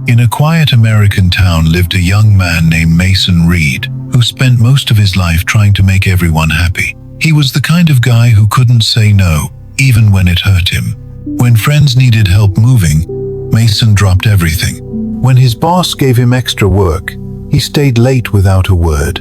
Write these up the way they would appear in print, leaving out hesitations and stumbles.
In a quiet American town lived a young man named Mason Reed, who spent most of his life trying to make everyone happy. He was the kind of guy who couldn't say no, even when it hurt him. When friends needed help moving, Mason dropped everything. When his boss gave him extra work, he stayed late without a word.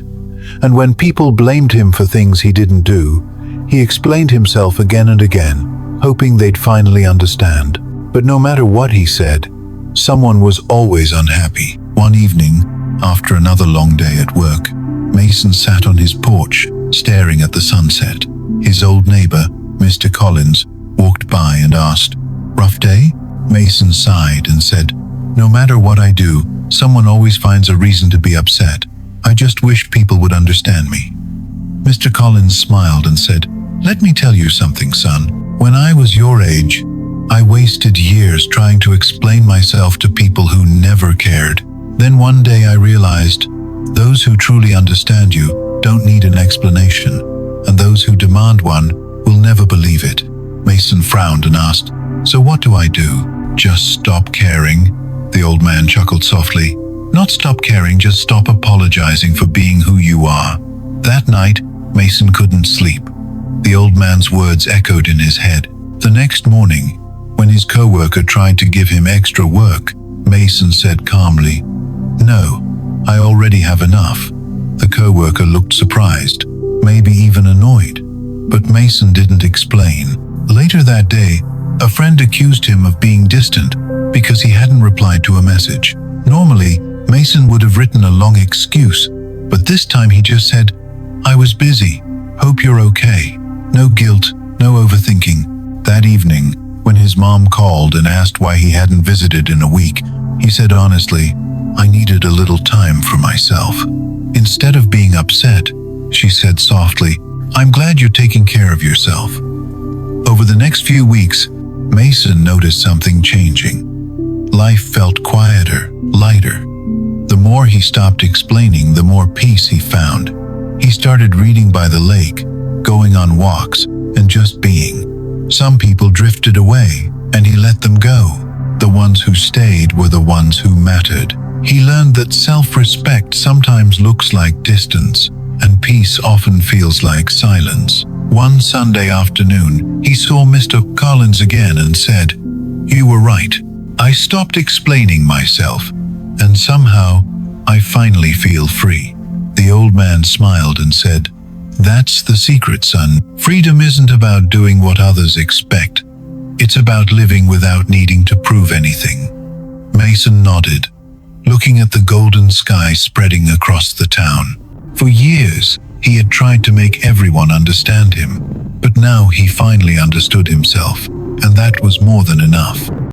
And when people blamed him for things he didn't do, he explained himself again and again, hoping they'd finally understand. But no matter what he said, someone was always unhappy. One evening, after another long day at work, Mason sat on his porch, staring at the sunset. His old neighbor, Mr. Collins, walked by and asked, "Rough day?" Mason sighed and said, "No matter what I do, someone always finds a reason to be upset. I just wish people would understand me." Mr. Collins smiled and said, "Let me tell you something, son. When I was your age, I wasted years trying to explain myself to people who never cared. Then one day I realized, those who truly understand you don't need an explanation, and those who demand one will never believe it." Mason frowned and asked, "So what do I do? Just stop caring?" The old man chuckled softly. "Not stop caring, just stop apologizing for being who you are." That night, Mason couldn't sleep. The old man's words echoed in his head. The next morning, when his co-worker tried to give him extra work, Mason said calmly, "No, I already have enough." The co-worker looked surprised, maybe even annoyed, but Mason didn't explain. Later that day, a friend accused him of being distant because he hadn't replied to a message. Normally, Mason would have written a long excuse, but this time he just said, "I was busy. Hope you're okay." No guilt, no overthinking. That evening, when his mom called and asked why he hadn't visited in a week, he said honestly, "I needed a little time for myself." Instead of being upset, she said softly, "I'm glad you're taking care of yourself." Over the next few weeks, Mason noticed something changing. Life felt quieter, lighter. The more he stopped explaining, the more peace he found. He started reading by the lake, going on walks, and just being. Some people drifted away, and he let them go. The ones who stayed were the ones who mattered. He learned that self-respect sometimes looks like distance, and peace often feels like silence. One Sunday afternoon, he saw Mr. Collins again and said, "You were right. I stopped explaining myself, and somehow I finally feel free." The old man smiled and said, "That's the secret, son. Freedom isn't about doing what others expect. It's about living without needing to prove anything." Mason nodded, looking at the golden sky spreading across the town. For years, he had tried to make everyone understand him, but now he finally understood himself, and that was more than enough.